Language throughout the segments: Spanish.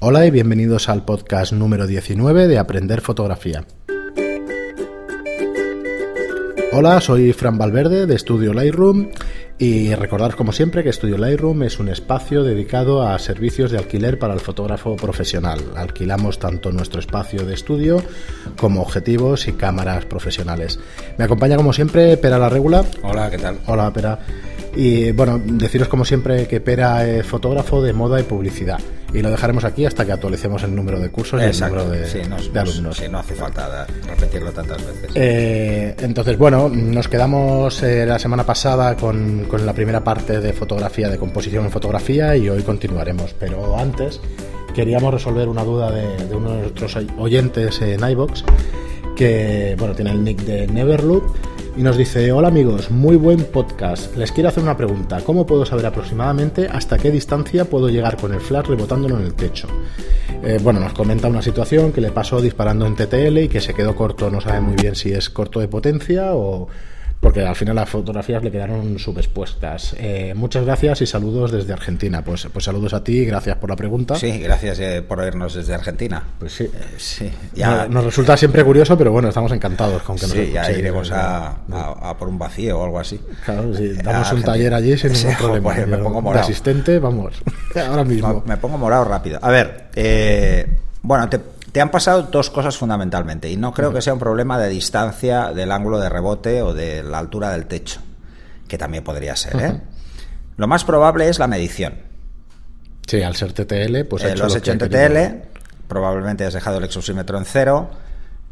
Hola y bienvenidos al podcast número 19 de Aprender Fotografía. Hola, soy Fran Valverde de Estudio Lightroom y recordad como siempre que Estudio Lightroom es un espacio dedicado a servicios de alquiler para el fotógrafo profesional. Alquilamos tanto nuestro espacio de estudio como objetivos y cámaras profesionales. Me acompaña como siempre Pera la Regula. Hola, ¿qué tal? Hola, Pera. Y bueno, deciros como siempre que Pera es fotógrafo de moda y publicidad. Y lo dejaremos aquí hasta que actualicemos el número de cursos. Exacto. Y el número de alumnos. Sí, no hace falta repetirlo tantas veces. Entonces, bueno, nos quedamos la semana pasada con la primera parte de fotografía, de composición en fotografía, y hoy continuaremos. Pero antes queríamos resolver una duda de uno de nuestros oyentes en iVoox, que bueno, tiene el nick de Neverloop. Y nos dice: hola amigos, muy buen podcast. Les quiero hacer una pregunta. ¿Cómo puedo saber aproximadamente hasta qué distancia puedo llegar con el flash rebotándolo en el techo? Bueno, nos comenta una situación que le pasó disparando en TTL y que se quedó corto. No sabe muy bien si es corto de potencia o... porque al final las fotografías le quedaron subexpuestas. Muchas gracias y saludos desde Argentina. Pues saludos a ti y gracias por la pregunta. Sí, gracias por oírnos desde Argentina. Pues sí. Sí, ya nos resulta siempre curioso, pero bueno, estamos encantados con que nos sí, ya iremos a por un vacío o algo así. Claro, sí, damos un taller allí sin ningún problema. Pues me pongo morado. De asistente, vamos, ahora mismo. Me pongo morado rápido. A ver, bueno, te han pasado dos cosas fundamentalmente, y no creo que sea un problema de distancia del ángulo de rebote o de la altura del techo, que también podría ser, ¿eh? Lo más probable es la medición. Sí, al ser TTL, pues lo has hecho en TTL, probablemente has dejado el exosímetro en cero,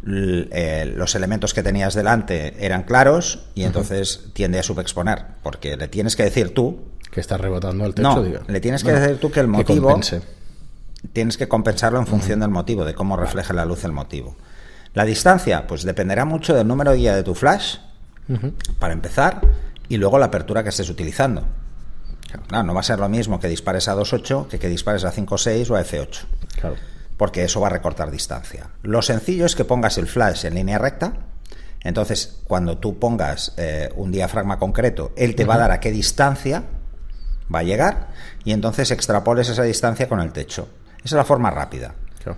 los elementos que tenías delante eran claros y entonces tiende a subexponer, porque le tienes que decir tú... que estás rebotando al techo, no, digo. Le tienes que decir tú que el motivo... Que compense. Tienes que compensarlo en función del motivo, de cómo refleja la luz el motivo. La distancia, pues dependerá mucho del número de guía de tu flash, para empezar, y luego la apertura que estés utilizando. Claro, no va a ser lo mismo que dispares a 2.8 que dispares a 5.6 o a f8. Claro. Porque eso va a recortar distancia. Lo sencillo es que pongas el flash en línea recta. Entonces, cuando tú pongas un diafragma concreto, él te va a dar a qué distancia va a llegar, y entonces extrapoles esa distancia con el techo. Esa es la forma rápida. Claro.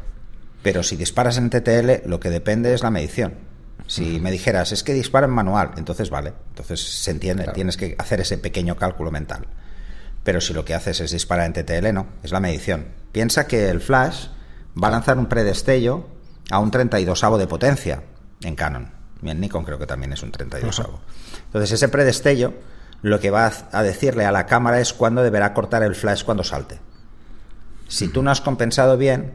Pero si disparas en TTL, lo que depende es la medición. Si me dijeras, es que dispara en manual, entonces vale, entonces se entiende, claro. Tienes que hacer ese pequeño cálculo mental. Pero si lo que haces es disparar en TTL, no, es la medición. Piensa que el flash va a lanzar un predestello a un 32avo de potencia en Canon. Y en Nikon creo que también es un 32avo. Entonces ese predestello lo que va a decirle a la cámara es cuándo deberá cortar el flash cuando salte. Si tú no has compensado bien,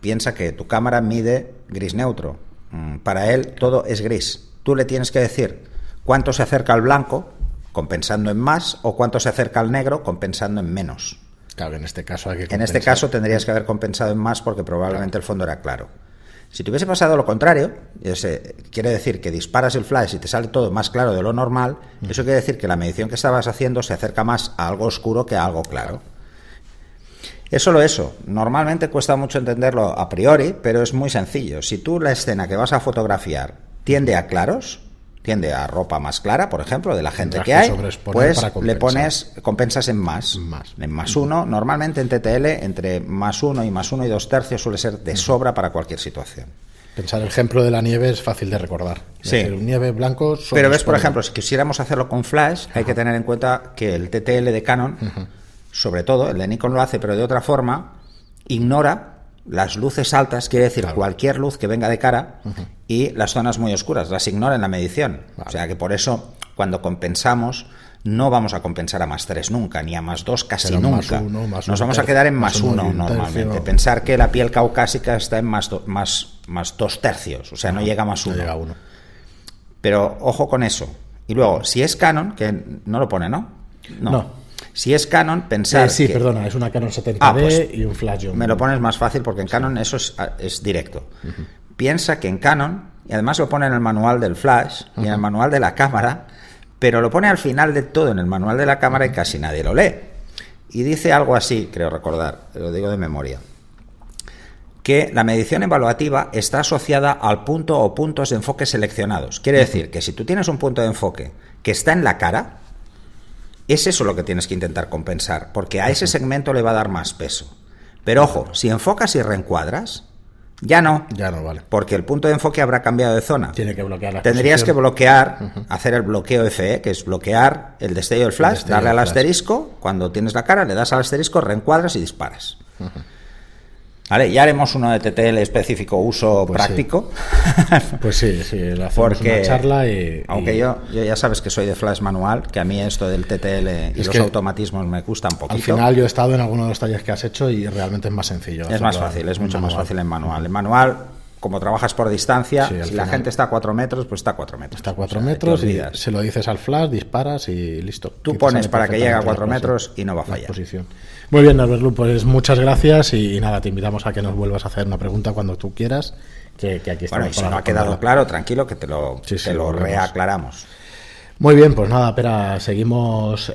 piensa que tu cámara mide gris neutro. Para él todo es gris. Tú le tienes que decir cuánto se acerca al blanco, compensando en más, o cuánto se acerca al negro, compensando en menos. Claro, en este caso hay que compensar. En este caso tendrías que haber compensado en más porque probablemente el fondo era claro. Si te hubiese pasado lo contrario, quiere decir que disparas el flash y te sale todo más claro de lo normal, eso quiere decir que la medición que estabas haciendo se acerca más a algo oscuro que a algo claro. Es solo eso. Normalmente cuesta mucho entenderlo a priori, pero es muy sencillo. Si tú la escena que vas a fotografiar tiende a claros, tiende a ropa más clara, por ejemplo, de la gente que hay, pues le compensas en más. En más uno. Normalmente en TTL, entre más uno y más 1 y 2/3 suele ser de sobra para cualquier situación. Pensar el ejemplo de la nieve es fácil de recordar. Sí. Es decir, nieve blanco... Pero ves, por ejemplo, si quisiéramos hacerlo con flash, hay que tener en cuenta que el TTL de Canon... sobre todo, el de Nikon lo hace, pero de otra forma, ignora las luces altas, quiere decir cualquier luz que venga de cara, y las zonas muy oscuras, las ignora en la medición. Vale. O sea que por eso, cuando compensamos, no vamos a compensar a más 3 nunca, ni a más 2 casi pero nunca. Nos vamos a quedar en más 1 normalmente. Pensar que la piel caucásica está en más 2/3, o sea, no llega a más 1. No llega a 1. Pero ojo con eso. Y luego, si es Canon, que no lo pone, ¿no? No. Si es Canon, pensar sí, que... perdona, es una Canon 70D pues, y un flash. Me lo pones más fácil porque en Canon eso es directo. Piensa que en Canon, y además lo pone en el manual del flash y en el manual de la cámara, pero lo pone al final de todo en el manual de la cámara y casi nadie lo lee. Y dice algo así, creo recordar, lo digo de memoria, que la medición evaluativa está asociada al punto o puntos de enfoque seleccionados. Quiere decir que si tú tienes un punto de enfoque que está en la cara, es eso lo que tienes que intentar compensar, porque a ese segmento le va a dar más peso. Pero ojo, si enfocas y reencuadras, ya no. Ya no, vale. Porque el punto de enfoque habrá cambiado de zona. Tiene que bloquear la Tendrías exposición. que bloquear, hacer el bloqueo FE, que es bloquear el destello del flash, destello darle del al flash. asterisco, cuando tienes la cara, le das al asterisco, reencuadras y disparas. Vale, ya haremos uno de TTL específico uso Pues práctico. Pues sí, le hacemos Porque, una charla y... aunque yo ya sabes que soy de flash manual, que a mí esto del TTL y Es los que automatismos me gusta un poquito. Al final yo he estado en alguno de los talleres que has hecho y realmente es más sencillo. Es más hacerlo fácil, es en mucho más manual. fácil en manual. En manual, como trabajas por distancia, Sí, al si la final- gente está a 4 metros, pues está a 4 metros. Está a 4 O sea, metros te y olvidas. se lo dices al flash, disparas y listo. Tú Y te pones sale para que llegue a perfectamente 4 la metros y no va a la fallar. exposición. Muy bien, Norberlu, pues muchas gracias y nada, te invitamos a que nos vuelvas a hacer una pregunta cuando tú quieras, que aquí estamos. Bueno, y si para no ha quedado responderla. claro, tranquilo, que te lo volvemos. reaclaramos. Muy bien, pues nada, espera, seguimos.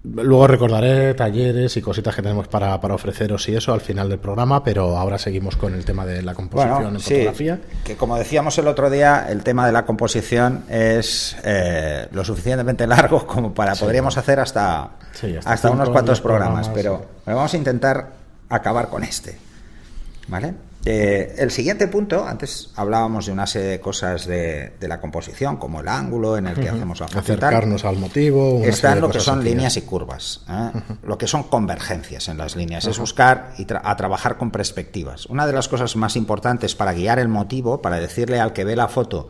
Luego recordaré talleres y cositas que tenemos para ofreceros y eso al final del programa, pero ahora seguimos con el tema de la composición en fotografía. Que como decíamos el otro día, el tema de la composición es lo suficientemente largo como para podríamos hacer hasta unos 5 cuantos programas, programas, pero vamos a intentar acabar con este, ¿vale? El siguiente punto, antes hablábamos de una serie de cosas de la composición, como el ángulo en el que hacemos la foto y tal. Acercarnos al motivo. una serie Están de lo que cosas son sencillas. líneas y curvas, lo que son convergencias en las líneas, es buscar y a trabajar con perspectivas. Una de las cosas más importantes para guiar el motivo, para decirle al que ve la foto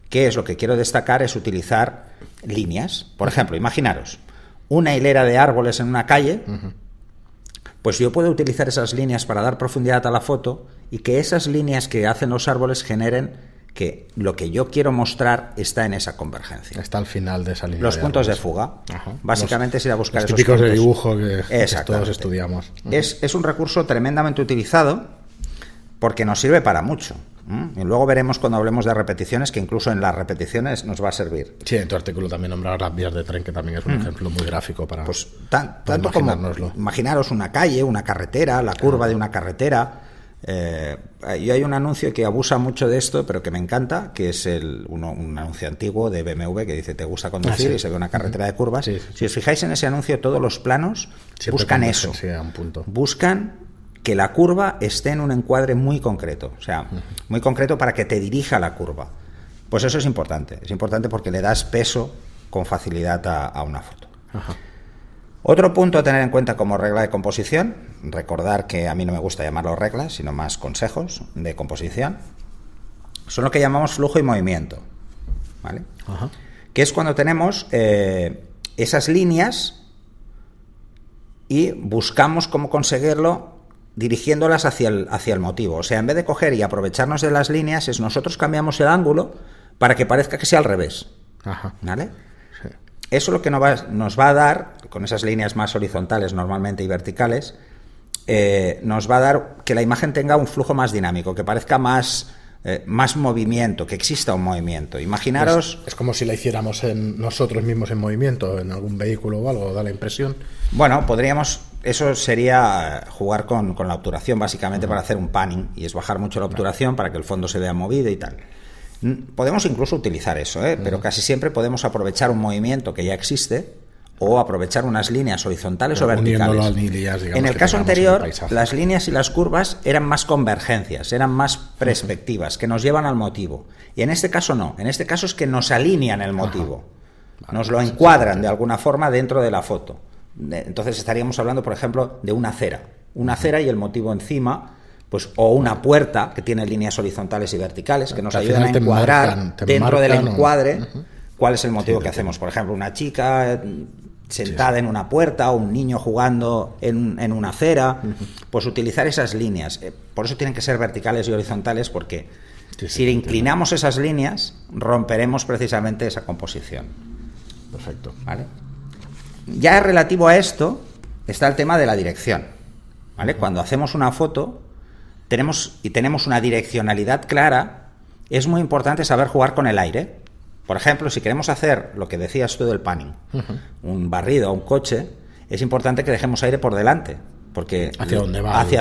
qué es lo que quiero destacar, es utilizar líneas. Por ejemplo, imaginaros una hilera de árboles en una calle, pues yo puedo utilizar esas líneas para dar profundidad a la foto y que esas líneas que hacen los árboles generen que lo que yo quiero mostrar está en esa convergencia. Está al final de esa línea. Los puntos de árboles. fuga. Ajá. Básicamente es ir a buscar los esos típicos puntos. de dibujo que todos Exactamente. estudiamos. Es un recurso tremendamente utilizado porque nos sirve para mucho. Y luego veremos cuando hablemos de repeticiones que incluso en las repeticiones nos va a servir. Sí, en tu artículo también nombrabas las vías de tren, que también es un ejemplo muy gráfico para... Pues tanto como imaginárnoslo. imaginaros una calle, una carretera, la curva de una carretera. Yo hay un anuncio que abusa mucho de esto, pero que me encanta, que es un anuncio antiguo de BMW que dice: te gusta conducir, sí. y se ve una carretera de curvas. Sí. Si os fijáis en ese anuncio, todos los planos Siempre buscan convergen, eso. sí, a un punto. Buscan que la curva esté en un encuadre muy concreto, o sea, muy concreto para que te dirija la curva. Pues eso es importante porque le das peso con facilidad a una foto. Ajá. Otro punto a tener en cuenta como regla de composición, recordar que a mí no me gusta llamarlo reglas, sino más consejos de composición, son lo que llamamos flujo y movimiento, ¿vale? Ajá. Que es cuando tenemos esas líneas y buscamos cómo conseguirlo dirigiéndolas hacia el motivo. O sea, en vez de coger y aprovecharnos de las líneas, es nosotros cambiamos el ángulo para que parezca que sea al revés, Ajá. ¿vale? Sí. Eso lo que nos va a dar, con esas líneas más horizontales normalmente y verticales, nos va a dar que la imagen tenga un flujo más dinámico, que parezca más movimiento, que exista un movimiento. Imaginaros... Es como si la hiciéramos nosotros mismos en movimiento, en algún vehículo o algo, da la impresión. Bueno, podríamos... Eso sería jugar con la obturación, básicamente, para hacer un panning, y es bajar mucho la obturación para que el fondo se vea movido y tal. Podemos incluso utilizar eso, pero casi siempre podemos aprovechar un movimiento que ya existe o aprovechar unas líneas horizontales o verticales. A líneas, digamos, en el que caso tengamos en anterior, el paisaje. las líneas y las curvas eran más convergencias, eran más perspectivas, que nos llevan al motivo. Y en este caso no, en este caso es que nos alinean el motivo, nos lo encuadran de alguna forma dentro de la foto. Entonces estaríamos hablando, por ejemplo, de una acera y el motivo encima, pues, o una puerta que tiene líneas horizontales y verticales que nos Al ayudan a final encuadrar te dentro del marcan, encuadre o... cuál es el motivo Sí, que hacemos. Por ejemplo, una chica sentada en una puerta o un niño jugando en una acera, pues utilizar esas líneas. Por eso tienen que ser verticales y horizontales, porque si inclinamos esas líneas, romperemos precisamente esa composición. Perfecto. ¿Vale? Ya relativo a esto está el tema de la dirección, ¿vale? Cuando hacemos una foto tenemos una direccionalidad clara, es muy importante saber jugar con el aire. Por ejemplo, si queremos hacer lo que decías tú del panning, un barrido a un coche, es importante que dejemos aire por delante, porque hacia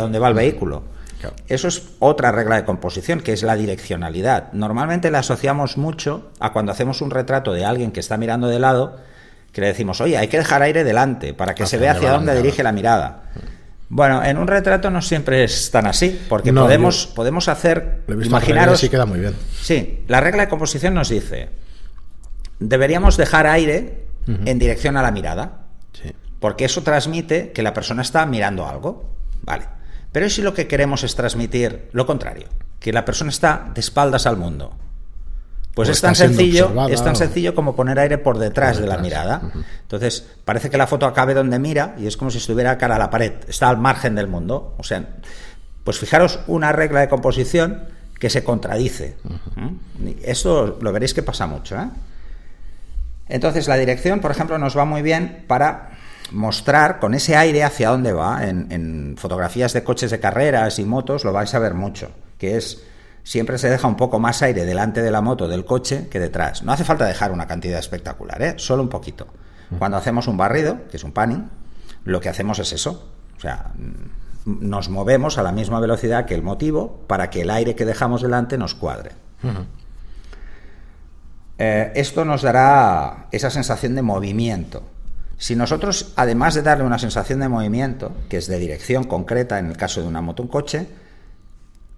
dónde va el vehículo. Claro. Eso es otra regla de composición, que es la direccionalidad. Normalmente la asociamos mucho a cuando hacemos un retrato de alguien que está mirando de lado, que le decimos: oye, hay que dejar aire delante para que se vea hacia dónde dirige la mirada. Bueno, en un retrato no siempre es tan así, porque No, podemos hacer... Lo he visto Imaginaros... sí queda muy bien. Sí, la regla de composición nos dice, deberíamos dejar aire en dirección a la mirada, Sí. porque eso transmite que la persona está mirando algo, ¿vale? Pero ¿y si lo que queremos es transmitir lo contrario? Que la persona está de espaldas al mundo. Pues es tan sencillo como poner aire por detrás de la mirada. Entonces, parece que la foto acabe donde mira y es como si estuviera cara a la pared, está al margen del mundo. O sea, pues fijaros una regla de composición que se contradice. Esto lo veréis que pasa mucho, ¿eh? Entonces, la dirección, por ejemplo, nos va muy bien para mostrar con ese aire hacia dónde va. En fotografías de coches de carreras y motos lo vais a ver mucho, que es... Siempre se deja un poco más aire delante de la moto, del coche, que detrás. No hace falta dejar una cantidad espectacular, ¿eh? Solo un poquito. Cuando hacemos un barrido, que es un panning, lo que hacemos es eso. O sea, nos movemos a la misma velocidad que el motivo para que el aire que dejamos delante nos cuadre. Esto nos dará esa sensación de movimiento. Si nosotros, además de darle una sensación de movimiento, que es de dirección concreta en el caso de una moto o un coche,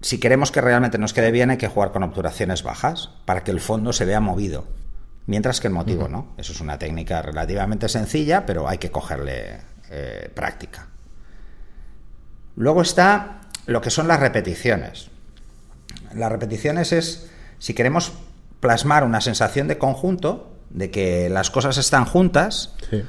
si queremos que realmente nos quede bien, hay que jugar con obturaciones bajas para que el fondo se vea movido, mientras que el motivo no. Eso es una técnica relativamente sencilla, pero hay que cogerle práctica. Luego está lo que son las repeticiones. Las repeticiones es, si queremos plasmar una sensación de conjunto, de que las cosas están juntas, Sí.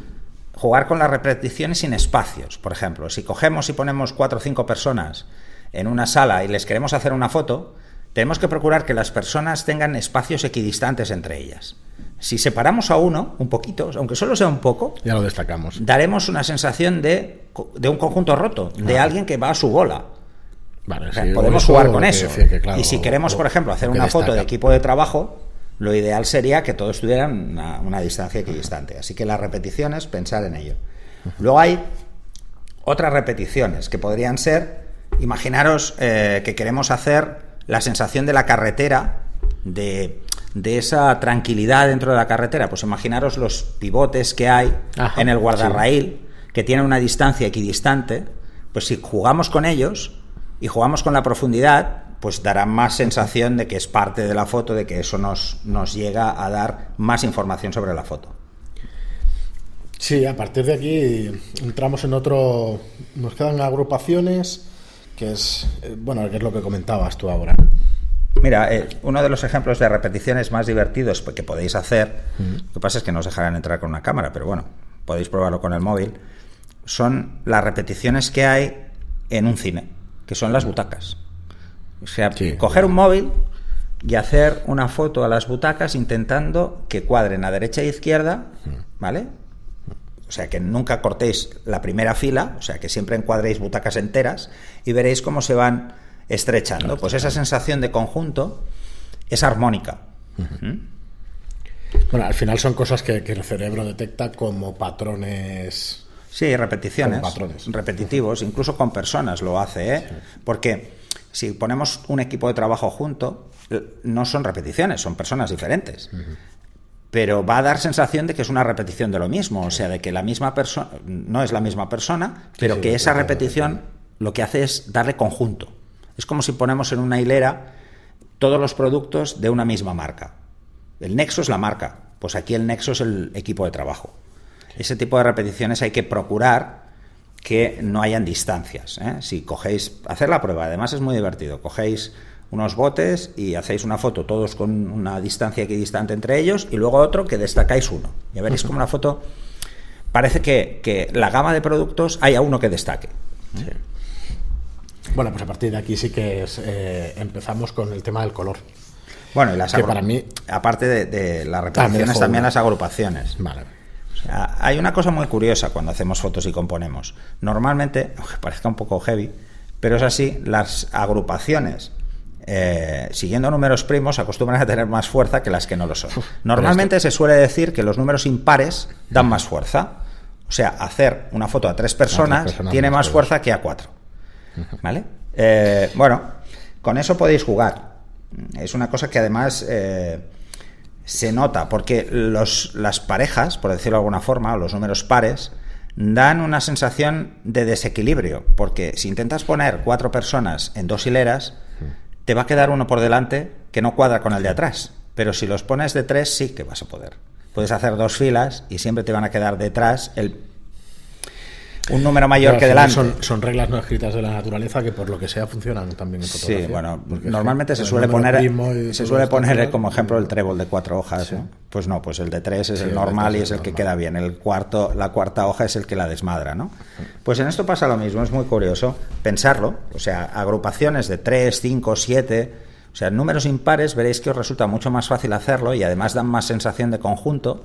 Jugar con las repeticiones sin espacios. Por ejemplo, si cogemos y ponemos 4 o 5 personas en una sala y les queremos hacer una foto, tenemos que procurar que las personas tengan espacios equidistantes entre ellas. Si separamos a uno un poquito, aunque solo sea un poco, Ya lo destacamos. daremos una sensación de un conjunto roto, de alguien que va a su bola. Vale, O sea, sí, podemos eso jugar con quiere eso. decir que, claro, Y si queremos, por ejemplo, hacer lo que una foto de destaca. equipo de trabajo, lo ideal sería que todos tuvieran una distancia equidistante. Así que las repeticiones, pensar en ello. Luego hay otras repeticiones que podrían ser, imaginaros que queremos hacer la sensación de la carretera, de esa tranquilidad dentro de la carretera. Pues imaginaros los pivotes que hay en el guardarraíl, que tienen una distancia equidistante. Pues si jugamos con ellos y jugamos con la profundidad, pues dará más sensación de que es parte de la foto, de que eso nos llega a dar más información sobre la foto. Sí, a partir de aquí entramos en otro... Nos quedan agrupaciones, que es, bueno, que es lo que comentabas tú ahora. Mira, uno de los ejemplos de repeticiones más divertidos que podéis hacer, lo que pasa es que no os dejarán entrar con una cámara, pero bueno, podéis probarlo con el móvil, son las repeticiones que hay en un cine, que son las butacas. O sea, coger un móvil y hacer una foto a las butacas intentando que cuadren a derecha e izquierda, ¿vale? O sea, que nunca cortéis la primera fila, o sea, que siempre encuadréis butacas enteras y veréis cómo se van estrechando. Pues esa sensación de conjunto es armónica. Bueno, al final son cosas que el cerebro detecta como patrones. Sí, repeticiones, como patrones repetitivos, incluso con personas lo hace, ¿eh? Sí. Porque si ponemos un equipo de trabajo junto, no son repeticiones, son personas diferentes. Pero va a dar sensación de que es una repetición de lo mismo, o sea, de que la misma persona no es la misma persona, pero que esa repetición lo que hace es darle conjunto. Es como si ponemos en una hilera todos los productos de una misma marca. El nexo es la marca, pues aquí el nexo es el equipo de trabajo. Ese tipo de repeticiones hay que procurar que no hayan distancias, ¿eh? Si cogéis, hacer la prueba, además es muy divertido, cogéis unos botes y hacéis una foto todos con una distancia equidistante entre ellos y luego otro que destacáis uno. Ya veréis como la foto parece que la gama de productos haya uno que destaque. Sí. Bueno, pues a partir de aquí sí que empezamos con el tema del color. Bueno, y las que para mí, aparte de las repeticiones, también las agrupaciones. Vale. O sea, hay una cosa muy curiosa cuando hacemos fotos y componemos. Normalmente, aunque parezca un poco heavy, pero es así, las agrupaciones siguiendo números primos acostumbran a tener más fuerza que las que no lo son. Normalmente se suele decir que los números impares dan más fuerza. O sea, hacer una foto a 3 personas tiene más fuerza que a 4. ¿Vale? Bueno, con eso podéis jugar. Es una cosa que además se nota, porque las parejas, por decirlo de alguna forma, o los números pares, dan una sensación de desequilibrio, porque si intentas poner 4 personas en 2 hileras, te va a quedar uno por delante que no cuadra con el de atrás, pero si los pones de 3 sí que vas a poder. Puedes hacer 2 filas y siempre te van a quedar detrás un número mayor que delante. Son reglas no escritas de la naturaleza que por lo que sea funcionan también en fotografía. Sí, bueno, normalmente se suele poner como ejemplo el trébol de 4 hojas, sí. ¿No? Pues no, pues el de 3 es el normal y es el que queda bien. La cuarta hoja es el que la desmadra, ¿no? Pues en esto pasa lo mismo, es muy curioso pensarlo, o sea, agrupaciones de 3, 5, 7... O sea, números impares veréis que os resulta mucho más fácil hacerlo y además dan más sensación de conjunto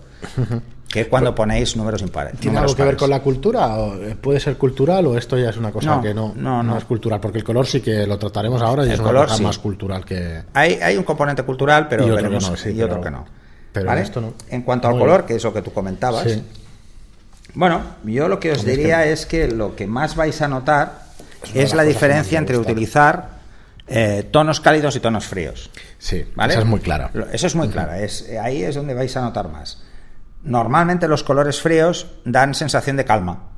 que cuando ponéis números impares. ¿Tiene algo que ver con la cultura? ¿Puede ser cultural o esto ya es una cosa que no es cultural? Porque el color sí que lo trataremos ahora y es una cosa más cultural que... Hay un componente cultural, pero otro que no. Pero ¿vale? Esto no. En cuanto al color, que es lo que tú comentabas, sí. Bueno, yo lo que os diría es que lo que más vais a notar es la diferencia entre utilizar... tonos cálidos y tonos fríos. Sí, ¿vale? Eso es muy clara. Eso es muy clara. Ahí es donde vais a notar más. Normalmente los colores fríos dan sensación de calma.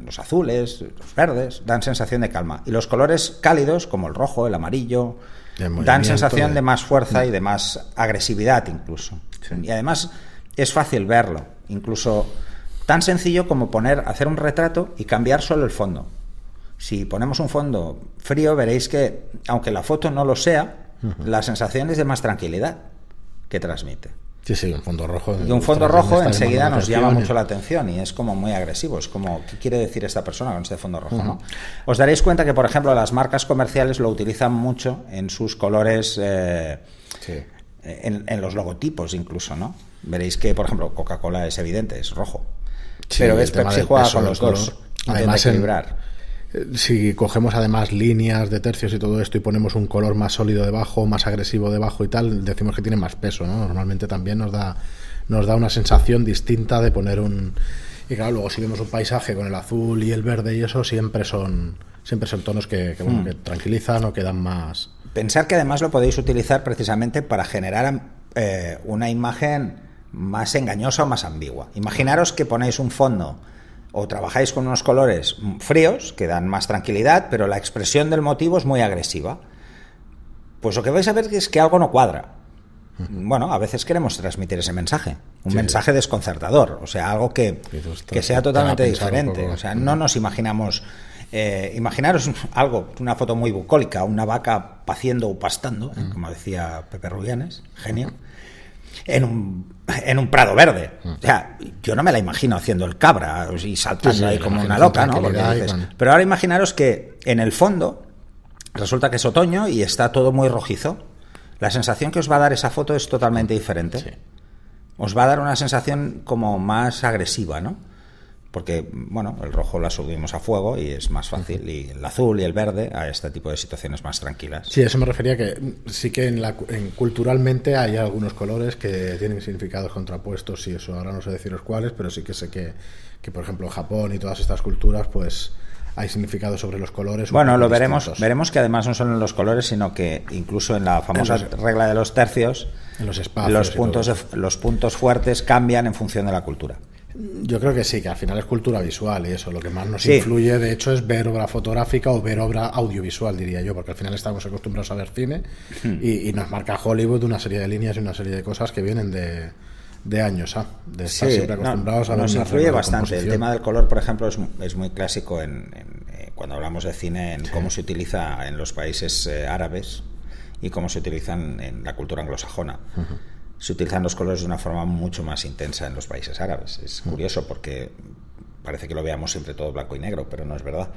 Los azules, los verdes, dan sensación de calma. Y los colores cálidos, como el rojo, el amarillo, dan sensación de más fuerza y de más agresividad incluso. Sí. Y además es fácil verlo. Incluso tan sencillo como hacer un retrato y cambiar solo el fondo. Si ponemos un fondo frío, veréis que, aunque la foto no lo sea, la sensación es de más tranquilidad que transmite. Sí, un fondo rojo. Y un fondo rojo enseguida nos llama mucho la atención y es como muy agresivo. Es como, ¿qué quiere decir esta persona con este fondo rojo? ¿No? Os daréis cuenta que, por ejemplo, las marcas comerciales lo utilizan mucho en sus colores, en los logotipos incluso, ¿no? Veréis que, por ejemplo, Coca-Cola es evidente, es rojo. Sí, pero Pepsi juega con los dos. Además, si cogemos además líneas de tercios y todo esto y ponemos un color más sólido debajo, más agresivo debajo y tal, decimos que tiene más peso, ¿no? Normalmente también nos da una sensación distinta de poner un... Y claro, luego si vemos un paisaje con el azul y el verde y eso, siempre son tonos que tranquilizan o que dan más... Pensar que además lo podéis utilizar precisamente para generar una imagen más engañosa o más ambigua. Imaginaros que ponéis un fondo... o trabajáis con unos colores fríos que dan más tranquilidad, pero la expresión del motivo es muy agresiva. Pues lo que vais a ver es que algo no cuadra. Bueno, a veces queremos transmitir ese mensaje, un mensaje desconcertador, o sea, algo que sea totalmente diferente. O sea, no nos imaginamos... imaginaros algo, una foto muy bucólica, una vaca paciendo o pastando, como decía Pepe Rubianes, genio, en un prado verde. O sea, yo no me la imagino haciendo el cabra y saltando ahí como una loca, ¿no? Pero ahora imaginaros que en el fondo resulta que es otoño y está todo muy rojizo. La sensación que os va a dar esa foto es totalmente diferente. Sí. Os va a dar una sensación como más agresiva, ¿no? Porque, bueno, el rojo la subimos a fuego y es más fácil, y el azul y el verde a este tipo de situaciones más tranquilas. Sí, eso me refería, que sí que culturalmente hay algunos colores que tienen significados contrapuestos y eso, ahora no sé deciros cuáles, pero sí que sé que por ejemplo en Japón y todas estas culturas pues hay significados sobre los colores. Bueno, lo veremos que además no solo en los colores, sino que incluso en la famosa regla de los tercios, en los espacios, los puntos fuertes cambian en función de la cultura. Yo creo que sí, que al final es cultura visual y eso, lo que más nos influye de hecho es ver obra fotográfica o ver obra audiovisual, diría yo, porque al final estamos acostumbrados a ver cine y nos marca Hollywood una serie de líneas y una serie de cosas que vienen de años, de estar siempre acostumbrados a ver. Nos influye bastante. El tema del color, por ejemplo, es muy clásico cuando hablamos de cine, en cómo se utiliza en los países árabes y cómo se utilizan en la cultura anglosajona. Se utilizan los colores de una forma mucho más intensa en los países árabes. Es curioso porque parece que lo veamos siempre todo blanco y negro, pero no es verdad.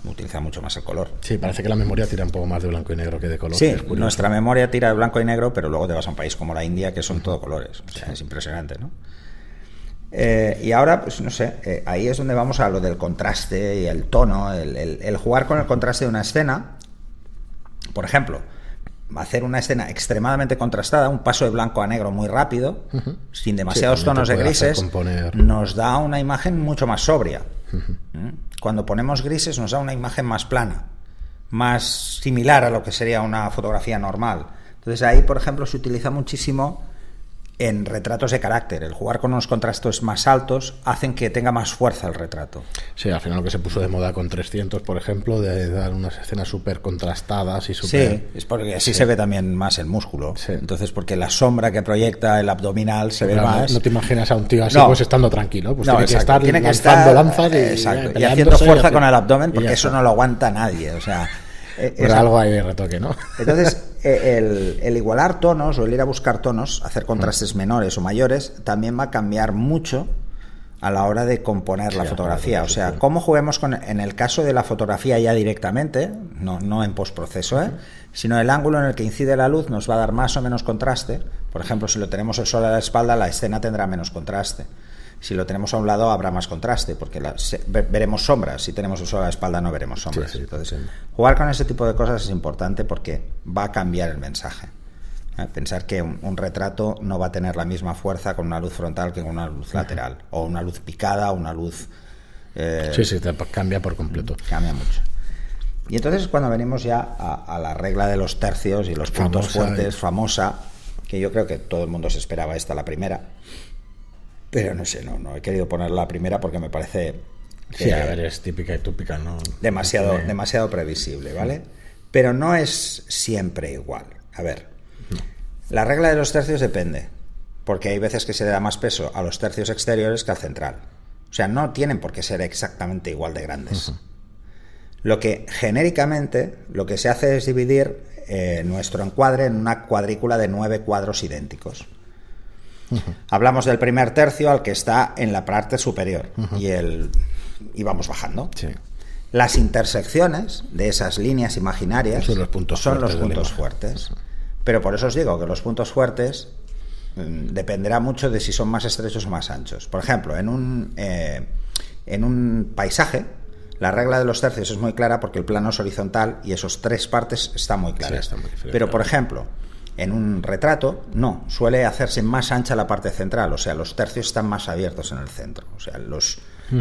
Utiliza mucho más el color. Sí, parece que la memoria tira un poco más de blanco y negro que de color. Sí, nuestra memoria tira de blanco y negro, pero luego te vas a un país como la India que son todo colores. O sea, es impresionante, ¿no? Y ahora, pues no sé, ahí es donde vamos a lo del contraste y el tono, el jugar con el contraste de una escena. Por ejemplo, hacer una escena extremadamente contrastada, un paso de blanco a negro muy rápido, sin demasiados tonos de grises, nos da una imagen mucho más sobria. Cuando ponemos grises nos da una imagen más plana, más similar a lo que sería una fotografía normal. Entonces ahí, por ejemplo, se utiliza muchísimo en retratos de carácter. El jugar con unos contrastes más altos hacen que tenga más fuerza el retrato. Sí, al final lo que se puso de moda con 300, por ejemplo, de dar unas escenas súper contrastadas y súper... Sí, es porque así se ve también más el músculo. Sí. Entonces, porque la sombra que proyecta el abdominal se ve más... No te imaginas a un tío así pues estando tranquilo. Pues tiene que estar lanzas y haciendo fuerza con el abdomen, porque eso no lo aguanta nadie. O sea... Pero algo hay de retoque, ¿no? Entonces, el igualar tonos o el ir a buscar tonos, hacer contrastes menores o mayores, también va a cambiar mucho a la hora de componer la fotografía. O sea, cómo juguemos en el caso de la fotografía ya directamente, no en postproceso, sino el ángulo en el que incide la luz nos va a dar más o menos contraste. Por ejemplo, si lo tenemos el sol a la espalda, la escena tendrá menos contraste. Si lo tenemos a un lado habrá más contraste, porque veremos sombras. Si tenemos el sol a la espalda no veremos sombras. Sí, entonces, jugar con ese tipo de cosas es importante porque va a cambiar el mensaje. Pensar que un retrato no va a tener la misma fuerza con una luz frontal que con una luz lateral, o una luz picada, o una luz... Sí, cambia por completo. Cambia mucho. Y entonces cuando venimos ya a la regla de los tercios y los puntos fuertes, famosa, que yo creo que todo el mundo se esperaba esta, la primera... Pero no sé, no he querido poner la primera porque me parece... Sí, a ver, es típica y tópica, ¿no? Demasiado previsible, ¿vale? Pero no es siempre igual. A ver, la regla de los tercios depende, porque hay veces que se le da más peso a los tercios exteriores que al central. O sea, no tienen por qué ser exactamente igual de grandes. Lo que genéricamente, lo que se hace es dividir nuestro encuadre en una cuadrícula de 9 cuadros idénticos. Hablamos del primer tercio al que está en la parte superior y vamos bajando. Sí. Las intersecciones de esas líneas imaginarias son los puntos fuertes. Pero por eso os digo que los puntos fuertes dependerá mucho de si son más estrechos o más anchos. Por ejemplo, en un paisaje, la regla de los tercios es muy clara porque el plano es horizontal y esos 3 partes están muy claras. Sí, está muy pero, por ejemplo, en un retrato, no, suele hacerse más ancha la parte central, o sea, los tercios están más abiertos en el centro. O sea,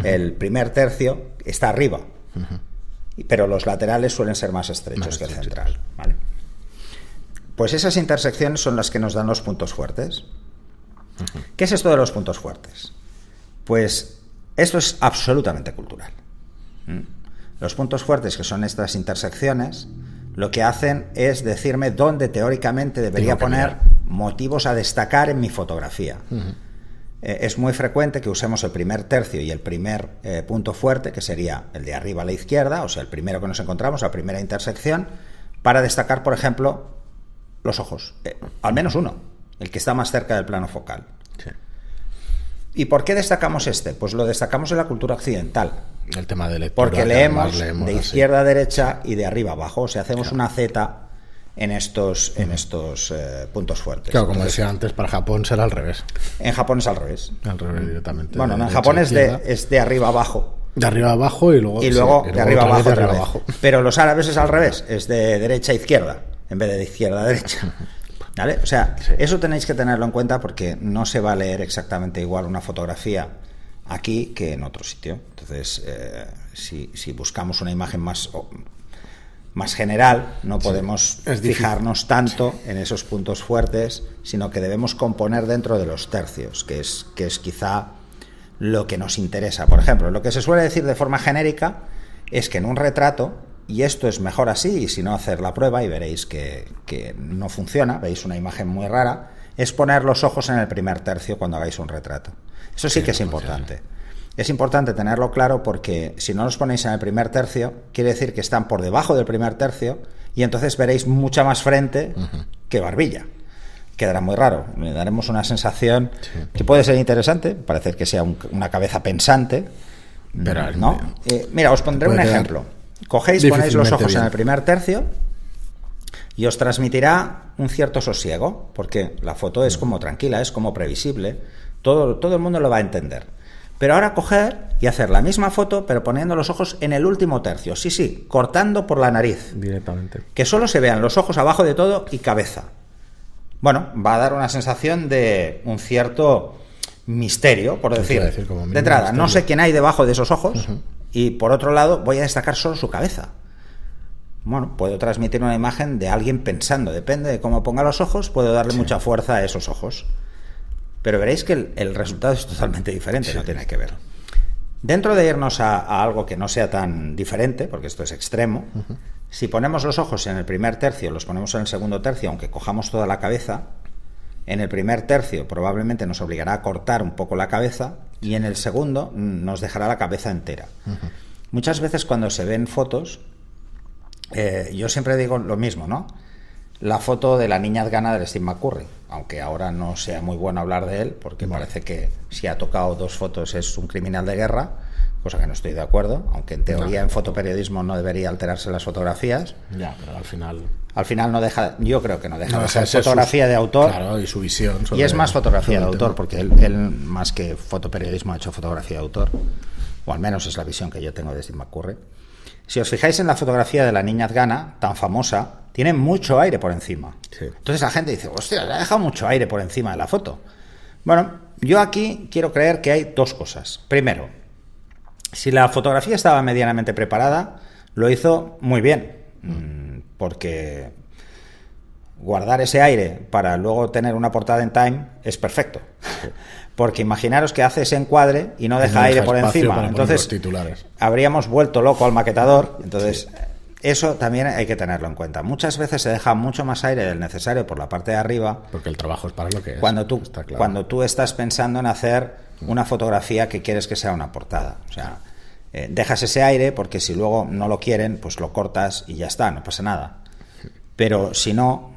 el primer tercio está arriba, pero los laterales suelen ser más estrechos que el central. ¿Vale? Pues esas intersecciones son las que nos dan los puntos fuertes. ¿Qué es esto de los puntos fuertes? Pues esto es absolutamente cultural. Los puntos fuertes, que son estas intersecciones, lo que hacen es decirme dónde teóricamente debería poner motivos a destacar en mi fotografía. Es muy frecuente que usemos el primer tercio y el primer punto fuerte, que sería el de arriba a la izquierda, o sea, el primero que nos encontramos, la primera intersección, para destacar, por ejemplo, los ojos. Al menos uno, el que está más cerca del plano focal. Sí. ¿Y por qué destacamos este? Pues lo destacamos en la cultura occidental. El tema de lectura. Porque leemos de izquierda a derecha y de arriba a abajo. O sea, hacemos una Z en estos puntos fuertes. Claro, como decía antes, para Japón será al revés. En Japón es al revés. Al revés directamente. Bueno, en Japón es de arriba a abajo. De arriba a abajo y luego de arriba a abajo, abajo. Pero los árabes es al revés, es de derecha a izquierda, en vez de izquierda a derecha. ¿Vale? O sea, eso tenéis que tenerlo en cuenta porque no se va a leer exactamente igual una fotografía aquí que en otro sitio. Entonces, si buscamos una imagen más general, no podemos fijarnos tanto en esos puntos fuertes, sino que debemos componer dentro de los tercios, que es quizá lo que nos interesa. Por ejemplo, lo que se suele decir de forma genérica es que en un retrato, y esto es mejor así, y si no, hacer la prueba y veréis que no funciona, veis una imagen muy rara, es poner los ojos en el primer tercio cuando hagáis un retrato. Eso sí que es importante. Es importante tenerlo claro porque si no los ponéis en el primer tercio, quiere decir que están por debajo del primer tercio y entonces veréis mucha más frente que barbilla. Quedará muy raro. Le daremos una sensación que puede ser interesante, parece que sea una cabeza pensante, pero ¿no? Mira, os pondré un ejemplo. Cogéis, ponéis los ojos en el primer tercio y os transmitirá un cierto sosiego, porque la foto es como tranquila, es como previsible, todo el mundo lo va a entender. Pero ahora coger y hacer la misma foto, pero poniendo los ojos en el último tercio, sí, cortando por la nariz. Directamente. Que solo se vean los ojos abajo de todo y cabeza. Bueno, va a dar una sensación de un cierto misterio, por decir. De entrada, misterio. No sé quién hay debajo de esos ojos, y por otro lado voy a destacar solo su cabeza. Bueno, puedo transmitir una imagen de alguien pensando, depende de cómo ponga los ojos, puedo darle mucha fuerza a esos ojos. pero veréis que el resultado es totalmente diferente, sí, no tiene que ver. Dentro de irnos a algo que no sea tan diferente, porque esto es extremo, si ponemos los ojos en el primer tercio, los ponemos en el segundo tercio, aunque cojamos toda la cabeza, en el primer tercio probablemente nos obligará a cortar un poco la cabeza y en el segundo nos dejará la cabeza entera. Muchas veces cuando se ven fotos, yo siempre digo lo mismo, ¿no? La foto de la niña afgana de Steve McCurry, aunque ahora no sea muy bueno hablar de él, porque parece que si ha tocado 2 fotos es un criminal de guerra, cosa que no estoy de acuerdo, aunque en teoría en fotoperiodismo no debería alterarse las fotografías. Ya, pero al final no deja, yo creo que no deja de ser fotografía de autor. Claro, y su visión sobre, y es más fotografía de autor, porque él más que fotoperiodismo ha hecho fotografía de autor, o al menos es la visión que yo tengo de Steve McCurry. Si os fijáis en la fotografía de la niña afgana, tan famosa, tiene mucho aire por encima. Sí. Entonces la gente dice, hostia, le ha dejado mucho aire por encima de la foto. Bueno, yo aquí quiero creer que hay 2 cosas. Primero, si la fotografía estaba medianamente preparada, lo hizo muy bien, porque guardar ese aire para luego tener una portada en Time es perfecto. Porque imaginaros que hace ese encuadre y no deja aire por encima. Entonces habríamos vuelto loco al maquetador. Entonces eso también hay que tenerlo en cuenta. Muchas veces se deja mucho más aire del necesario por la parte de arriba. Porque el trabajo es para lo que es. Cuando tú estás pensando en hacer una fotografía que quieres que sea una portada. O sea, dejas ese aire porque si luego no lo quieren, pues lo cortas y ya está, no pasa nada. Pero si no,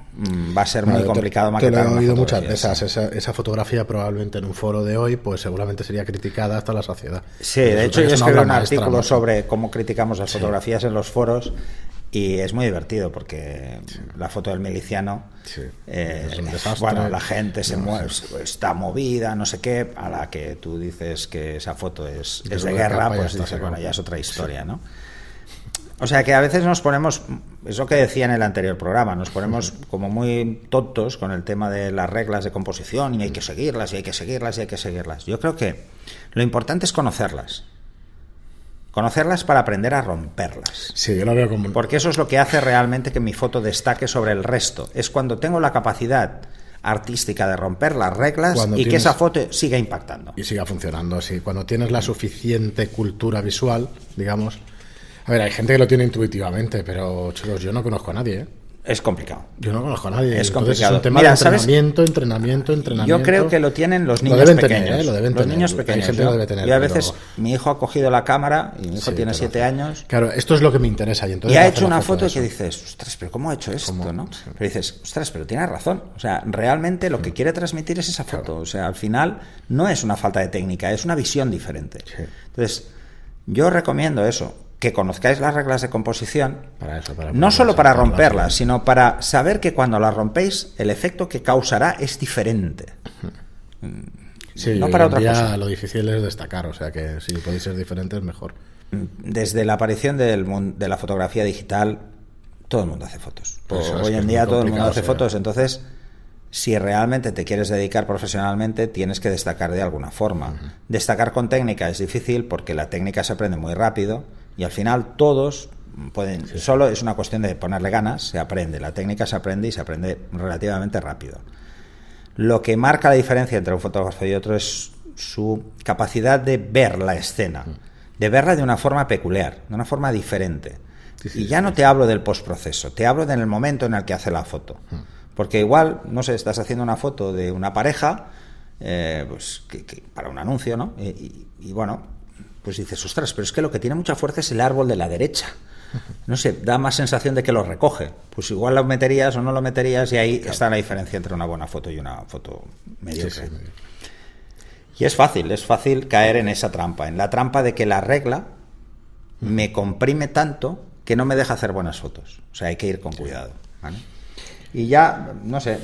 va a ser muy complicado maquetar. Te lo he oído muchas veces. Esa fotografía probablemente en un foro de hoy pues seguramente sería criticada hasta la saciedad. Sí, de hecho yo escribí un artículo sobre cómo criticamos las fotografías en los foros y es muy divertido porque la foto del miliciano es un desastre. Bueno, la gente se mueve, está movida, no sé qué, a la que tú dices que esa foto es de guerra, pues dices, bueno, ya es otra historia, ¿no? O sea que a veces nos ponemos, es lo que decía en el anterior programa, nos ponemos como muy tontos con el tema de las reglas de composición y hay que seguirlas y hay que seguirlas y hay que seguirlas. Yo creo que lo importante es conocerlas. Conocerlas para aprender a romperlas. Sí, yo lo veo como... Porque eso es lo que hace realmente que mi foto destaque sobre el resto. Es cuando tengo la capacidad artística de romper las reglas y que esa foto siga impactando. Y siga funcionando, sí. Cuando tienes la suficiente cultura visual, digamos... A ver, hay gente que lo tiene intuitivamente, pero chicos, yo no conozco a nadie, ¿eh? Es complicado. Yo no conozco a nadie. Es complicado. Es un tema de entrenamiento. Yo creo que lo tienen los niños pequeños. Los niños pequeños. Hay gente que lo debe tener. Yo a veces, mi hijo ha cogido la cámara, y mi hijo tiene 7 años. Claro, esto es lo que me interesa. Y ha hecho una foto que dices, ostras, pero ¿cómo ha hecho esto? ¿No? Sí. Pero dices, ostras, pero tiene razón. O sea, realmente lo que quiere transmitir es esa foto. Claro. O sea, al final no es una falta de técnica, es una visión diferente. Sí. Entonces, yo recomiendo eso. Que conozcáis las reglas de composición, no solo para romperlas, sino para saber que cuando las rompéis, el efecto que causará es diferente. Sí, no para otra cosa. Lo difícil es destacar, o sea que si podéis ser diferentes, mejor. Desde la aparición de la fotografía digital, todo el mundo hace fotos. Hoy en día todo el mundo hace fotos, entonces... Si realmente te quieres dedicar profesionalmente, tienes que destacar de alguna forma. Destacar con técnica es difícil porque la técnica se aprende muy rápido y al final todos pueden... Sí. Solo es una cuestión de ponerle ganas, se aprende. La técnica se aprende y se aprende relativamente rápido. Lo que marca la diferencia entre un fotógrafo y otro es su capacidad de ver la escena, de verla de una forma peculiar, de una forma diferente. Y ya no te hablo del postproceso, te hablo del momento en el que hace la foto. Porque igual, no sé, estás haciendo una foto de una pareja, pues que para un anuncio, ¿no? Y bueno, pues dices, ostras, pero es que lo que tiene mucha fuerza es el árbol de la derecha. No sé, da más sensación de que lo recoge. Pues igual lo meterías o no lo meterías y ahí está la diferencia entre una buena foto y una foto mediocre. Sí. Y es fácil caer en esa trampa, en la trampa de que la regla me comprime tanto que no me deja hacer buenas fotos. O sea, hay que ir con cuidado, ¿vale? Y ya, no sé,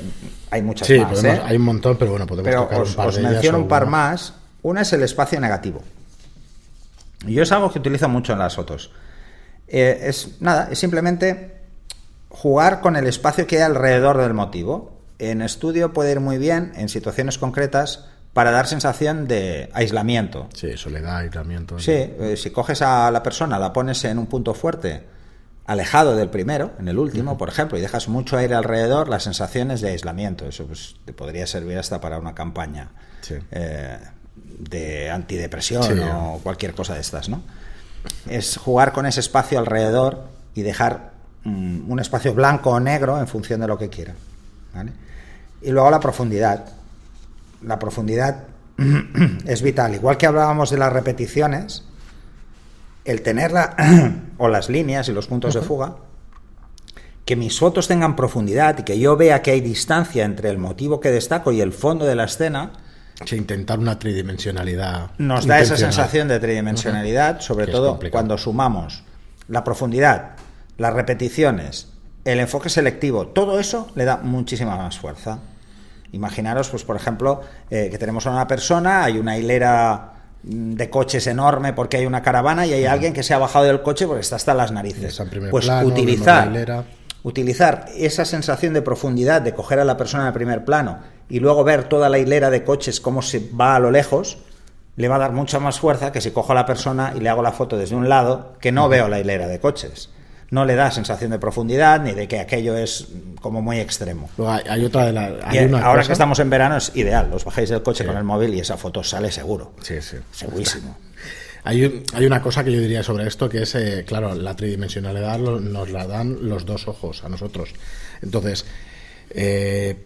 hay muchas más. Hay un montón, pero bueno, podemos tocar un par de ellas. Os menciono un par más. Una es el espacio negativo. Yo es algo que utilizo mucho en las fotos. Es simplemente jugar con el espacio que hay alrededor del motivo. En estudio puede ir muy bien en situaciones concretas para dar sensación de aislamiento. Sí, soledad, aislamiento. Sí, si coges a la persona, la pones en un punto fuerte, alejado del primero, en el último, por ejemplo, y dejas mucho aire alrededor, las sensaciones de aislamiento. Eso pues te podría servir hasta para una campaña de antidepresión o cualquier cosa de estas, ¿no? Es jugar con ese espacio alrededor y dejar un espacio blanco o negro en función de lo que quiera, ¿vale? Y luego la profundidad. La profundidad es vital. Igual que hablábamos de las repeticiones, el tenerla o las líneas y los puntos de fuga, que mis fotos tengan profundidad y que yo vea que hay distancia entre el motivo que destaco y el fondo de la escena. Sí, intentar una tridimensionalidad. Nos da esa sensación de tridimensionalidad, sobre todo cuando sumamos la profundidad, las repeticiones, el enfoque selectivo. Todo eso le da muchísima más fuerza. Imaginaros, pues por ejemplo, que tenemos a una persona, hay una hilera de coches enorme porque hay una caravana y hay alguien que se ha bajado del coche porque está hasta las narices. Pues plano, utilizar esa sensación de profundidad, de coger a la persona en el primer plano y luego ver toda la hilera de coches cómo se va a lo lejos, le va a dar mucha más fuerza que si cojo a la persona y le hago la foto desde un lado que no veo la hilera de coches. No le da sensación de profundidad ni de que aquello es como muy extremo. Hay otra de ahora cosa que estamos en verano es ideal. Os bajáis del coche con el móvil y esa foto sale seguro. Sí. Segurísimo. Hay una cosa que yo diría sobre esto que es, claro, la tridimensionalidad nos la dan los dos ojos a nosotros. Entonces,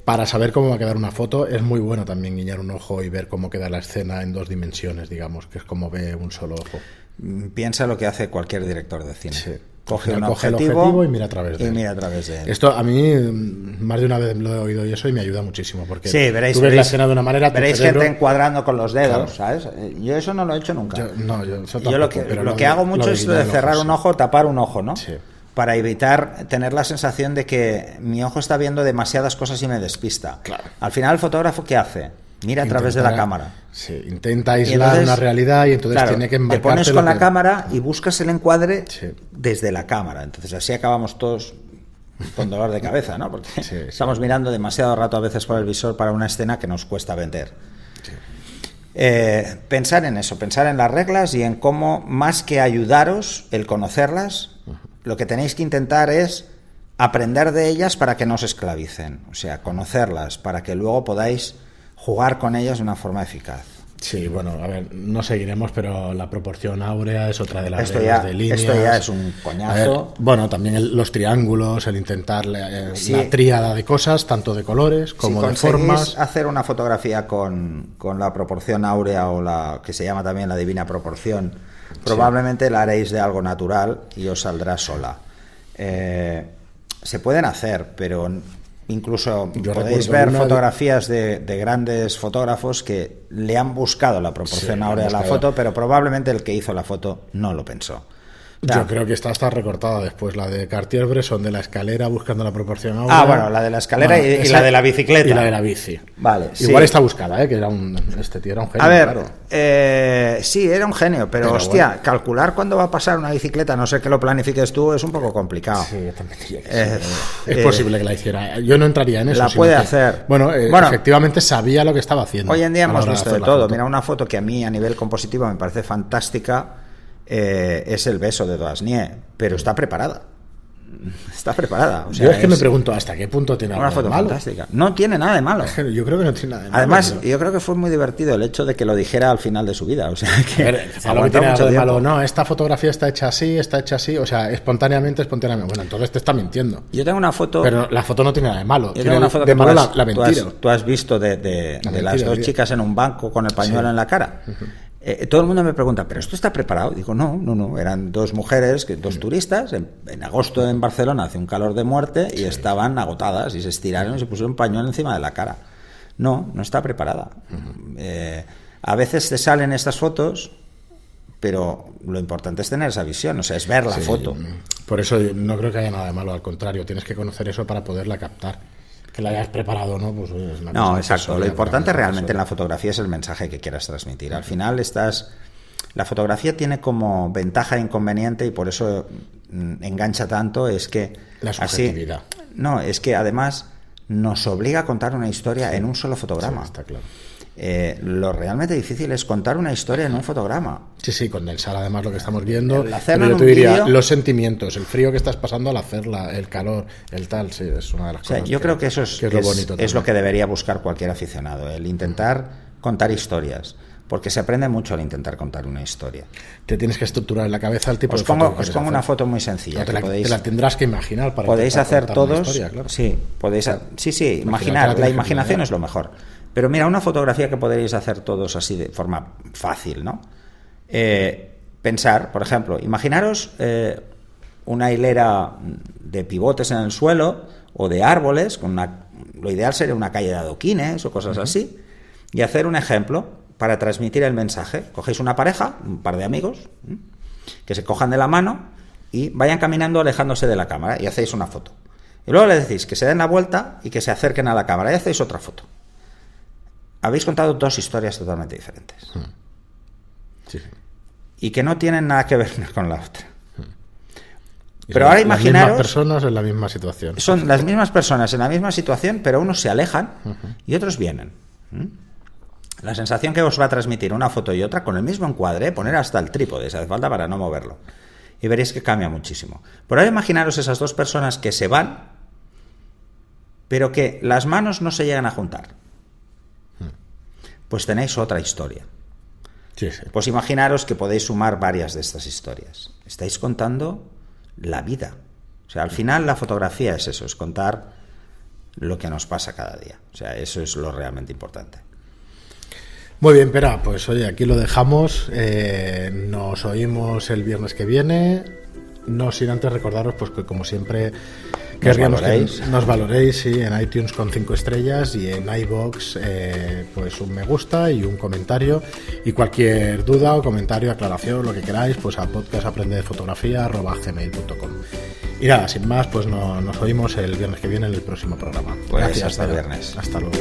para saber cómo va a quedar una foto es muy bueno también guiñar un ojo y ver cómo queda la escena en 2 dimensiones, digamos, que es como ve un solo ojo. Piensa lo que hace cualquier director de cine. Sí. Coge el objetivo y mira a través de él. Esto a mí más de una vez lo he oído y eso y me ayuda muchísimo porque tú ves la escena de una manera, veréis gente encuadrando con los dedos, ¿sabes? Yo eso no lo he hecho nunca. Yo lo que hago mucho es de cerrar un ojo, tapar un ojo, ¿no? Sí. Para evitar tener la sensación de que mi ojo está viendo demasiadas cosas y me despista. Claro. Al final el fotógrafo, ¿qué hace? Mira a través de la cámara. Sí, intenta aislar una realidad y entonces tiene que enmarcarte. Te pones con la cámara y buscas el encuadre desde la cámara. Entonces así acabamos todos con dolor de cabeza, ¿no? Porque estamos mirando demasiado rato a veces por el visor para una escena que nos cuesta vender. Sí. Pensar en eso, pensar en las reglas y en cómo, más que ayudaros, el conocerlas, lo que tenéis que intentar es aprender de ellas para que no os esclavicen. O sea, conocerlas para que luego podáis jugar con ellas de una forma eficaz. Sí, bueno, a ver, no seguiremos, pero la proporción áurea es otra de las reglas de líneas. Esto ya es un coñazo. Bueno, también los triángulos, el intentar la tríada de cosas, tanto de colores como de formas. Si hacer una fotografía con la proporción áurea o la que se llama también la divina proporción, probablemente la haréis de algo natural y os saldrá sola. Se pueden hacer, pero incluso podéis ver fotografías de grandes fotógrafos que le han buscado la proporción áurea a la foto, pero probablemente el que hizo la foto no lo pensó. Yo creo que está recortada después, la de Cartier-Bresson de la escalera buscando la proporción áurea. Bueno, la de la escalera y la de la bicicleta. Y la de la bici. Vale. Igual está buscada, que era este tío era un genio. A ver, claro. Sí, era un genio, pero hostia, bueno, calcular cuándo va a pasar una bicicleta, no sé que lo planifiques tú, es un poco complicado. Sí, yo también diría que sí. Es posible que la hiciera. Yo no entraría en eso. La puede hacer. Bueno, efectivamente sabía lo que estaba haciendo. Hoy en día hemos visto de todo. Mira, una foto que a mí a nivel compositivo me parece fantástica. Es el beso de Doisnier, pero está preparada. Está preparada. O sea, yo es que me pregunto hasta qué punto tiene algo una foto de malo. Fantástica. No tiene nada de malo. Yo creo que no tiene nada de malo. Además, yo creo que fue muy divertido el hecho de que lo dijera al final de su vida. O sea, que algo que tiene algo de malo. No, esta fotografía está hecha así, o sea, espontánamente. Bueno, entonces te está mintiendo. Yo tengo una foto. Pero la foto no tiene nada de malo. Tiene una foto de malo la mentira. Tú has visto de las dos chicas en un banco con el pañuelo en la cara. Todo el mundo me pregunta, ¿pero esto está preparado? Digo, no, eran dos mujeres, dos turistas, en agosto en Barcelona hace un calor de muerte y estaban agotadas y se estiraron y se pusieron un pañuelo encima de la cara. No está preparada. A veces te salen estas fotos, pero lo importante es tener esa visión, o sea, es ver la foto. Por eso no creo que haya nada de malo, al contrario, tienes que conocer eso para poderla captar. Que la hayas preparado, ¿no? Pues es una cosa exacto. Lo importante realmente en la fotografía es el mensaje que quieras transmitir. Al final la fotografía tiene como ventaja e inconveniente, y por eso engancha tanto, es que la subjetividad. Es que además nos obliga a contar una historia en un solo fotograma. Sí, está claro. Lo realmente difícil es contar una historia en un fotograma. Sí, condensar además lo que estamos viendo. Pero yo te diría, los sentimientos, el frío que estás pasando al hacerla, el calor, el tal, sí, es una de las cosas. Yo creo que eso es lo bonito. Es lo que debería buscar cualquier aficionado, el intentar contar historias. Porque se aprende mucho al intentar contar una historia. Te tienes que estructurar en la cabeza el tipo os de foto. Os pongo una foto muy sencilla. Te la tendrás que imaginar para podéis hacer todos. Historia, claro. Sí, podéis. Sí, imaginar. La imaginación es lo mejor. Pero mira, una fotografía que podréis hacer todos así de forma fácil, ¿no? Pensar, por ejemplo, imaginaros una hilera de pivotes en el suelo o de árboles. Lo ideal sería una calle de adoquines o cosas así. Y hacer un ejemplo para transmitir el mensaje. Cogéis una pareja, un par de amigos, que se cojan de la mano y vayan caminando alejándose de la cámara y hacéis una foto. Y luego les decís que se den la vuelta y que se acerquen a la cámara y hacéis otra foto. Habéis contado dos historias totalmente diferentes. Sí. Y que no tienen nada que ver una con la otra. Pero ahora imaginaros... Las mismas personas en la misma situación. Son las mismas personas en la misma situación, pero unos se alejan y otros vienen. La sensación que os va a transmitir una foto y otra con el mismo encuadre, poner hasta el trípode, si hace falta, para no moverlo. Y veréis que cambia muchísimo. Pero ahora imaginaros esas dos personas que se van, pero que las manos no se llegan a juntar. Pues tenéis otra historia. Sí. Pues imaginaros que podéis sumar varias de estas historias. Estáis contando la vida. O sea, al final la fotografía es eso, es contar lo que nos pasa cada día. O sea, eso es lo realmente importante. Muy bien, Pera, pues oye, aquí lo dejamos. Nos oímos el viernes que viene. No sin antes recordaros, pues que como siempre querríamos que nos valoréis, sí, en iTunes con 5 estrellas y en iVoox pues un me gusta y un comentario, y cualquier duda o comentario, aclaración, lo que queráis, pues a podcastaprendefotografía@gmail.com. Y nada, sin más, pues nos oímos el viernes que viene en el próximo programa. Pues gracias, hasta el viernes. Hasta luego.